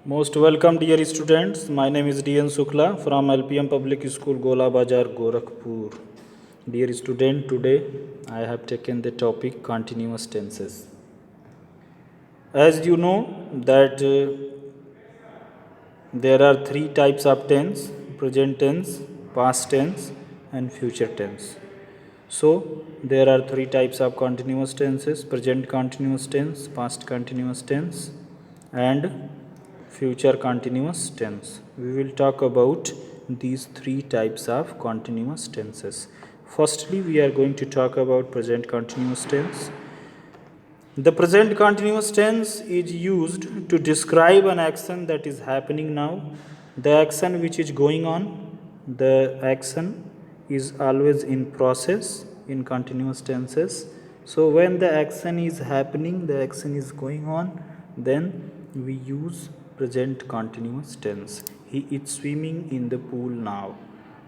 Most welcome, dear students. My name is DN Sukla from LPM Public School, Gola Bazar, Gorakhpur. Dear student, today I have taken the topic continuous tenses. As you know that there are three types of tense: present tense, past tense, and future tense. So there are three types of continuous tenses: present continuous tense, past continuous tense, and future continuous tense. We will talk about these three types of continuous tenses. Firstly, we are going to talk about present continuous tense. The present continuous tense is used to describe an action that is happening now. The action which is going on, the action is always in process in continuous tenses. So when the action is happening, the action is going on, then we use present continuous tense. He is swimming in the pool now.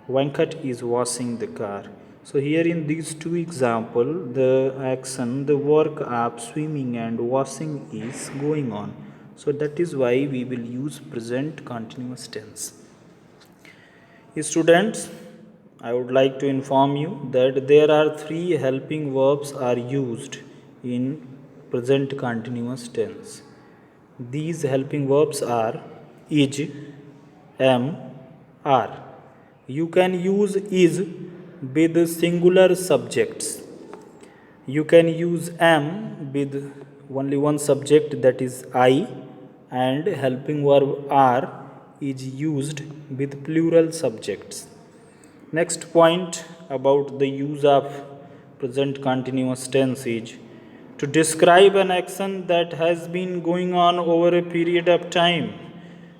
Venkat is washing the car. So here in these two examples, the action, the work of swimming and washing is going on. So that is why we will use present continuous tense. Students, I would like to inform you that there are three helping verbs are used in present continuous tense. These helping verbs are is, am, are. You can use is with singular subjects. You can use am with only one subject, that is I, and helping verb are is used with plural subjects. Next point about the use of present continuous tense is to describe an action that has been going on over a period of time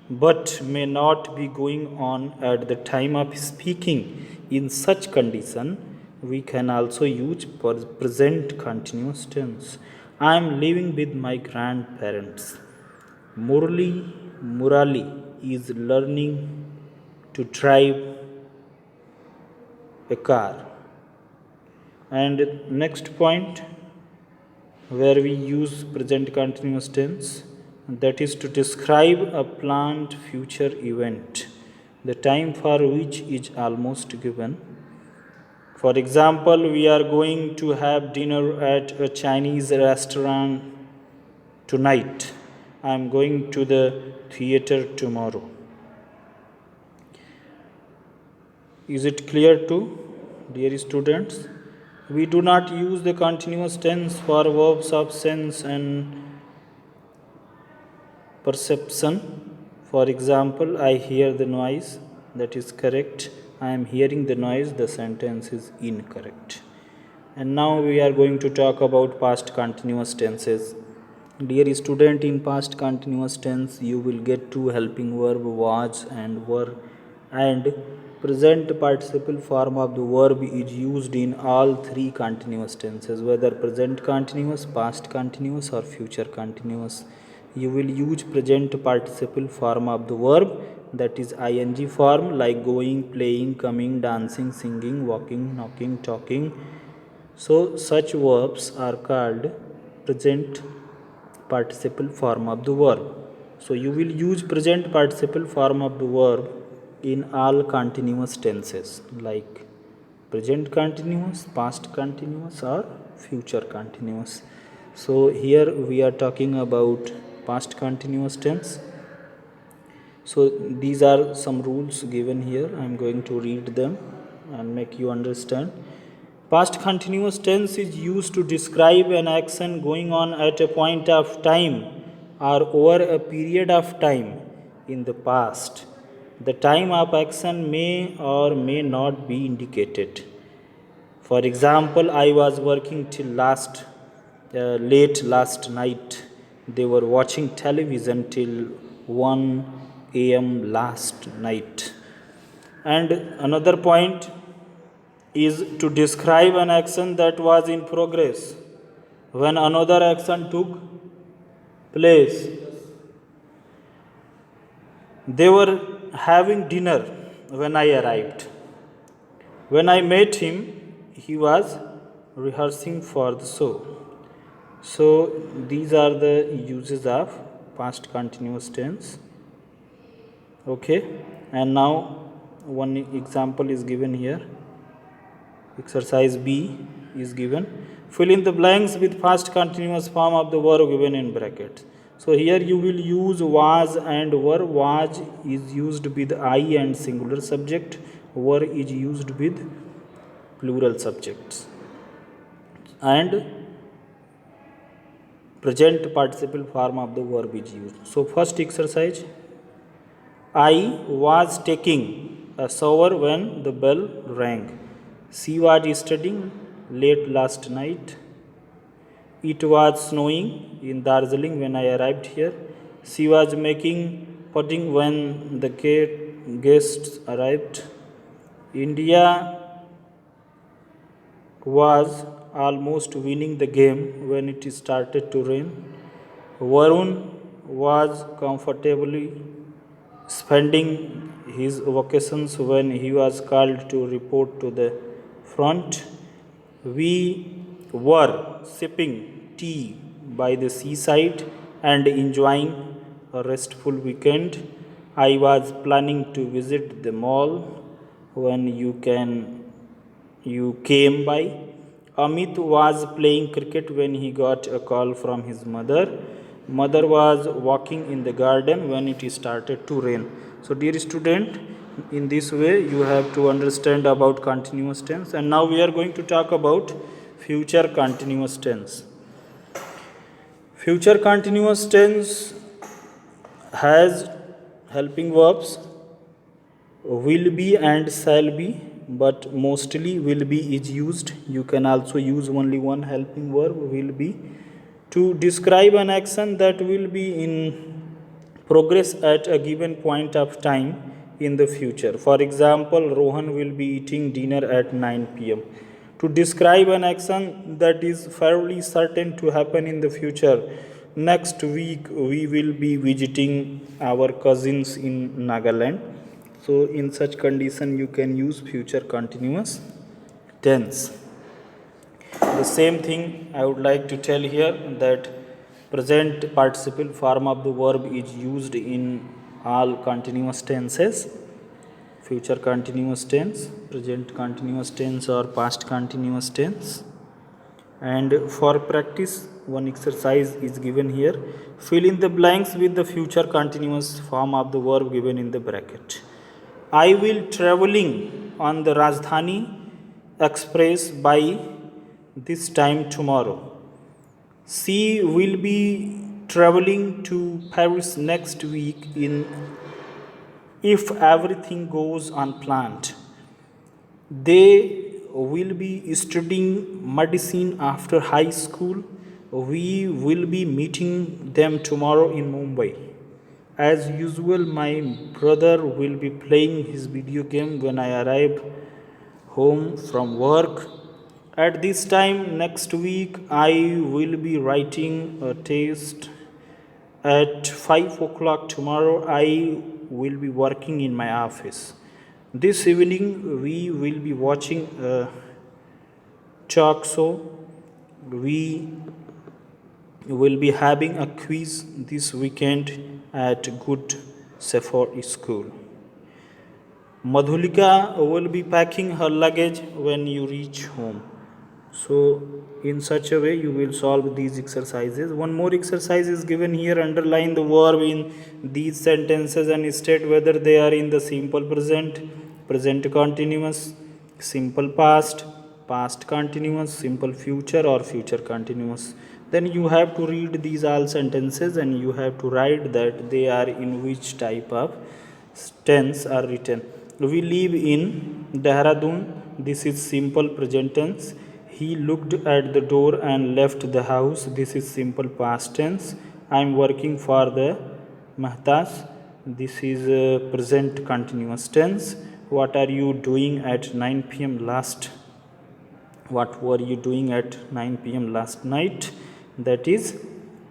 but may not be going on at the time of speaking. In such condition, we can also use present continuous tense. I am living with my grandparents. Murali is learning to drive a car. And next point where we use present continuous tense, that is to describe a planned future event, the time for which is almost given. For example, we are going to have dinner at a Chinese restaurant tonight. I am going to the theater tomorrow. Is it clear to dear students? We do not use the continuous tense for verbs of sense and perception. For example, I hear the noise, that is correct. I am hearing the noise, the sentence is incorrect. And now we are going to talk about past continuous tenses. Dear student, in past continuous tense, you will get two helping verb, was and were, and present participle form of the verb is used in all three continuous tenses, whether present continuous, past continuous, or future continuous. You will use present participle form of the verb, that is ing form, like going, playing, coming, dancing, singing, walking, knocking, talking. So such verbs are called present participle form of the verb. So you will use present participle form of the verb in all continuous tenses, like present continuous, past continuous, or future continuous. So here we are talking about past continuous tense. So these are some rules given here. I am going to read them and make you understand. Past continuous tense is used to describe an action going on at a point of time or over a period of time in the past. The time of action may or may not be indicated. For example, I was working till late last night. They were watching television till 1 a.m. last night. And another point is to describe an action that was in progress when another action took place. They were having dinner when I arrived. When I met him, he was rehearsing for the show. So these are the uses of past continuous tense. Okay, and now one example is given here. Exercise B is given. Fill in the blanks with past continuous form of the verb given in brackets. So here you will use was and were. Was is used with I and singular subject. Were is used with plural subjects. And present participle form of the verb is used. So first exercise. I was taking a shower when the bell rang. She was studying late last night. It was snowing in Darjeeling when I arrived here. She was making pudding when the guests arrived. India was almost winning the game when it started to rain. Varun was comfortably spending his vacations when he was called to report to the front. We were sipping tea by the seaside and enjoying a restful weekend. I was planning to visit the mall when you came by. Amit was playing cricket when he got a call from his mother. Mother was walking in the garden when it started to rain. So dear student, in this way you have to understand about continuous tense. And now we are going to talk about future continuous tense. Future continuous tense has helping verbs will be and shall be, but mostly will be is used. You can also use only one helping verb, will be, to describe an action that will be in progress at a given point of time in the future. For example, Rohan will be eating dinner at 9 pm. To describe an action that is fairly certain to happen in the future, next week we will be visiting our cousins in Nagaland. So in such condition you can use future continuous tense. The same thing I would like to tell here, that present participle form of the verb is used in all continuous tenses. Future continuous tense, present continuous tense or past continuous tense. And for practice, one exercise is given here. Fill in the blanks with the future continuous form of the verb given in the bracket. I will traveling on the Rajdhani Express by this time tomorrow. She will be traveling to Paris next week if everything goes unplanned. They will be studying medicine after high school. We will be meeting them tomorrow in Mumbai. As usual, my brother will be playing his video game when I arrive home from work. At this time next week, I will be writing a test. At 5 o'clock tomorrow, I will be working in my office. This evening, we will be watching a talk show. We will be having a quiz this weekend at Good Shepherd School. Madhulika will be packing her luggage when you reach home. So in such a way you will solve these exercises. One more exercise is given here. Underline the verb in these sentences and state whether they are in the simple present, present continuous, simple past, past continuous, simple future or future continuous. Then you have to read these all sentences and you have to write that they are in which type of tense are written. We live in Dehradun. This is simple present tense. He looked at the door and left the house. This is simple past tense. I am working for the Mehtas. This is present continuous tense. What are you doing at 9 pm last? What were you doing at 9 pm last night? That is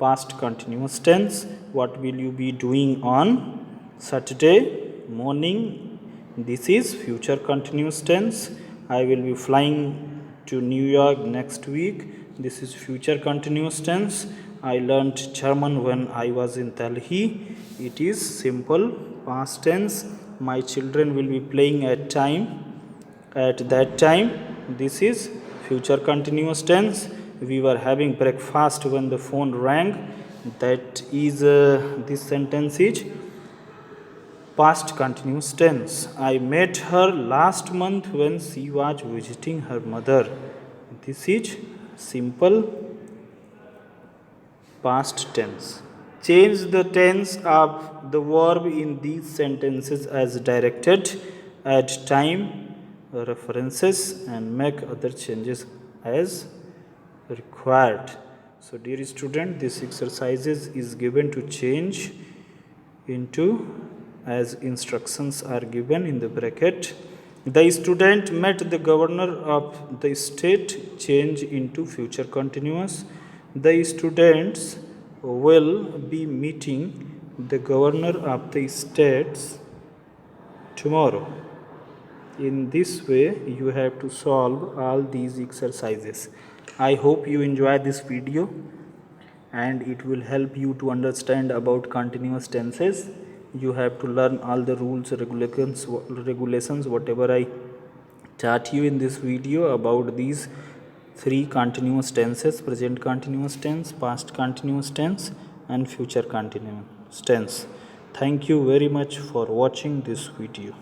past continuous tense. What will you be doing on Saturday morning? This is future continuous tense. I will be flying to New York next week. This is future continuous tense. I learnt German when I was in Delhi. It is simple past tense. My children will be playing at that time. This is future continuous tense. We were having breakfast when the phone rang. That is this sentence is past continuous tense. I met her last month when she was visiting her mother. This is simple past tense. Change the tense of the verb in these sentences as directed. Add time, references, and make other changes as required. So, dear student, this exercises is given to change into as instructions are given in the bracket. The student met the governor of the state, change into future continuous. The students will be meeting the governor of the states tomorrow. In this way, you have to solve all these exercises. I hope you enjoy this video and it will help you to understand about continuous tenses. You have to learn all the rules, regulations, whatever I taught you in this video about these three continuous tenses: present continuous tense, past continuous tense, and future continuous tense. Thank you very much for watching this video.